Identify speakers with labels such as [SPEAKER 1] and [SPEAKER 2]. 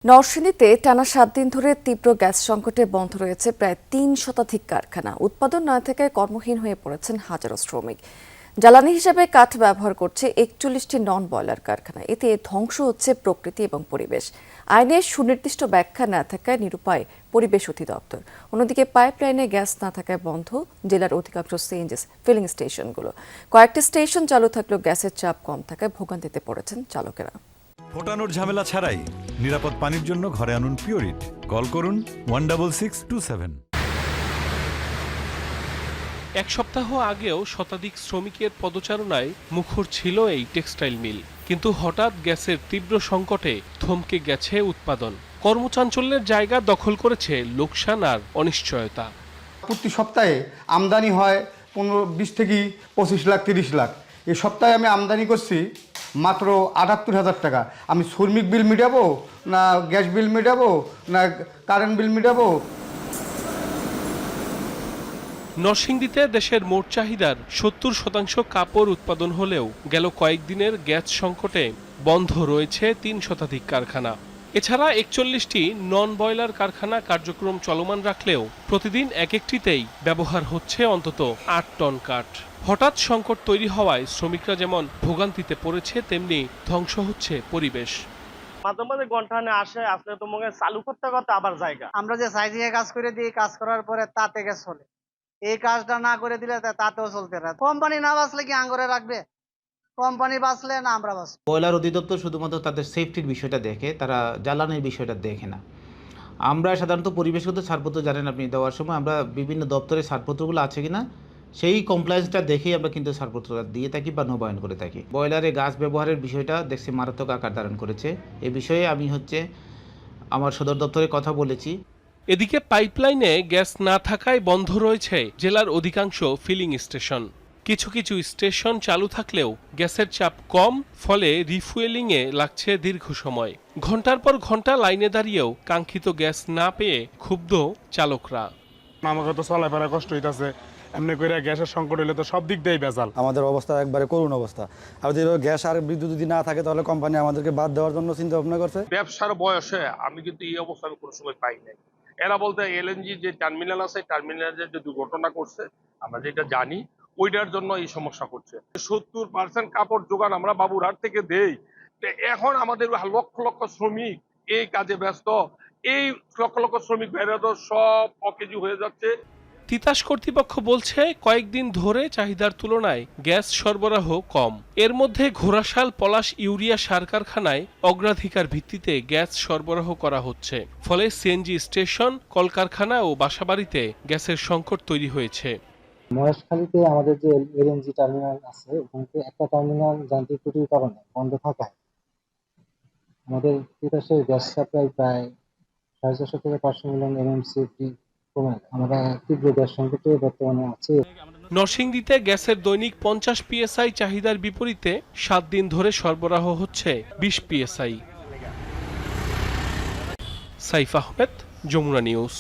[SPEAKER 1] নরসিংদীতে টানা ৭ দিন ধরে তীব্র গ্যাস সংকটে বন্ধ রয়েছে প্রায় ৩ শতাধিক কারখানা। উৎপাদন না থাকায় কর্মহীন হয়ে পড়েছেন হাজারো শ্রমিক। জ্বালানি হিসেবে কাঠ ব্যবহার করছে ৪১টি নন বয়লার কারখানা। এতে ধ্বংস হচ্ছে প্রকৃতি এবং পরিবেশ। আইনের সুনির্দিষ্ট ব্যাখ্যা না থাকায় নিরুপায় পরিবেশ অধিদপ্তর। অন্যদিকে পাইপলাইনে গ্যাস না থাকায় বন্ধ জেলার অধিকাংশ সিএনজি ফিলিং স্টেশনগুলো। কয়েকটি স্টেশন চালু থাকলেও গ্যাসের চাপ কম থাকায় ভোগান্তিতে পড়েছেন চালকেরা।
[SPEAKER 2] ফোটানোর ঝামেলা ছাড়াই নিরাপদ পানির জন্য ঘরে আনুন পিওরিট। কল করুন 16627।
[SPEAKER 3] এক সপ্তাহ আগেও শতাধিক শ্রমিকের পদচারণায় মুখর ছিল এই টেক্সটাইল মিল, কিন্তু হঠাৎ গ্যাসের তীব্র সংকটে থমকে গেছে উৎপাদন। কর্মচাঞ্চল্যের জায়গা দখল করেছে লোকসান আর অনিশ্চয়তা।
[SPEAKER 4] প্রতি সপ্তাহে আমদানি হয় 20 থেকে 25 লাখ 30 লাখ। এই সপ্তাহে আমি আমদানি করছি মাত্র ৭৮,০০০ টাকা। আমি শ্রমিক বিল মিটাবো না গ্যাস বিল মিটাবো না কারেন্ট বিল মিটাবো?
[SPEAKER 3] নরসিংদীতে দেশের মোট চাহিদার ৭০% কাপড় উৎপাদন হলেও গেল কয়েকদিনের গ্যাস সংকটে বন্ধ রয়েছে ৩ শতাধিক কারখানা। এছাড়া ৪১টি নন বয়লার কারখানা কার্যক্রম চলমান রাখলেও প্রতিদিন এক একটিতেই ব্যবহার হচ্ছে অন্তত ৮ টন কাঠ। হঠাৎ সংকট তৈরি হওয়ায় শ্রমিকরা যেমন ভোগান্তিতে পড়েছে, তেমনি ধ্বংস হচ্ছে পরিবেশ।
[SPEAKER 5] মাঝে মাঝে ঘন্টানে আসে, আসলে তো মনে চালু করতে করতে আবার জায়গা।
[SPEAKER 6] আমরা যে সাইজিয়ে কাজ করে দিই, কাজ করার পরে তাতে গ্যাস চলে। এই কাজটা না করে দিলে তাতেও চলতে না। কোম্পানি না বাঁচলে কি আঙ্গরে রাখবে? কোম্পানি বাঁচলে না আমরা বাঁচব।
[SPEAKER 7] বয়লার অধিদপ্তর শুধুমাত্র তাদের সেফটির বিষয়টা দেখে, তারা জ্বালানির বিষয়টা দেখে না। আমরা সাধারণত পরিবেশগত ছাড়পত্র জানেন আপনি দেওয়ার সময় আমরা বিভিন্ন দপ্তরের ছাড়পত্রগুলো আছে কিনা সেই কমপ্লায়েন্সটা দেখেই আমরা কিন্তু ছাড়পত্রটা দিয়ে থাকি বা নবায়ন করে থাকি। বয়লারে গাছ ব্যবহারের বিষয়টা দেখছি মারাত্মক আকার ধারণ করেছে। এ বিষয়ে আমি আমার সদর দপ্তরে কথা বলেছি।
[SPEAKER 3] এদিকে পাইপলাইনে গ্যাস না থাকায় বন্ধ রয়েছে জেলার অধিকাংশ ফিলিং স্টেশন। কিছু কিছু স্টেশন চালু থাকলেও গ্যাসের চাপ কম, ফলে রিফুয়েলিংয়ে লাগছে দীর্ঘ সময়। ঘন্টার পর ঘন্টা লাইনে দাঁড়িয়েও কাঙ্ক্ষিত গ্যাস না পেয়ে ক্ষুব্ধ চালকরা।
[SPEAKER 8] আমাকে তো চলাফেরা কষ্ট হইতাছে, এমনি করে গ্যাসের সংকট হইলে তো সব দিক দিয়েই বেজাল।
[SPEAKER 9] আমাদের অবস্থা একবারে করুণ অবস্থা। আর যদি গ্যাস আর বিদ্যুৎ যদি না থাকে তাহলে কোম্পানি আমাদেরকে বাদ দেওয়ার জন্য চিন্তা ভাবনা করছে।
[SPEAKER 10] ব্যবসার বয়সে আমি কিন্তু এই অবস্থা আমি কোনো সময় পাই নাই। এরা বলতে এলএনজি যে টার্মিনাল আছে, টার্মিনালে যে দুর্ঘটনা করছে আমরা যেটা জানি, ওইটার জন্য এই সমস্যা করছে। 70% কাপড় যোগান আমরা বাবুরহাট থেকে দেই। এখন আমাদের লক্ষ লক্ষ শ্রমিক এই কাজে ব্যস্ত। এই লক্ষ লক্ষ শ্রমিক বাইরে তো সব অকেজু হয়ে যাচ্ছে।
[SPEAKER 3] তিতাস কর্তৃপক্ষ বলছে কয়েকদিন ধরে চাহিদার তুলনায় গ্যাস সরবরাহ কম। এর মধ্যে ঘোড়াশাল পলাশ ইউরিয়া সার কারখানায় অগ্রাধিকার ভিত্তিতে গ্যাস সরবরাহ করা হচ্ছে। ফলে সিএনজি স্টেশন, কলকারখানা ও বাসাবাড়িতে গ্যাসের সংকট তৈরি হয়েছে।
[SPEAKER 11] মহেশখালীতে আমাদের যে এলএনজি টার্মিনাল আছে, ওখানে একটা টার্মিনাল যান্ত্রিক ত্রুটির কারণে বন্ধ থাকায় আমাদের তিতাসের গ্যাস সাপ্লাই প্রায় 450 থেকে 500 মিলিয়ন এমএমসি কমে। আমরা তীব্র গ্যাস সংকটে বর্তমানে আছি।
[SPEAKER 3] নরসিংদীতে গ্যাসের দৈনিক 50 পিএসআই চাহিদার বিপরীতে 7 দিন ধরে সরবরাহ হচ্ছে 20 পিএসআই। সাইফ আহমেদ, যমুনা নিউজ।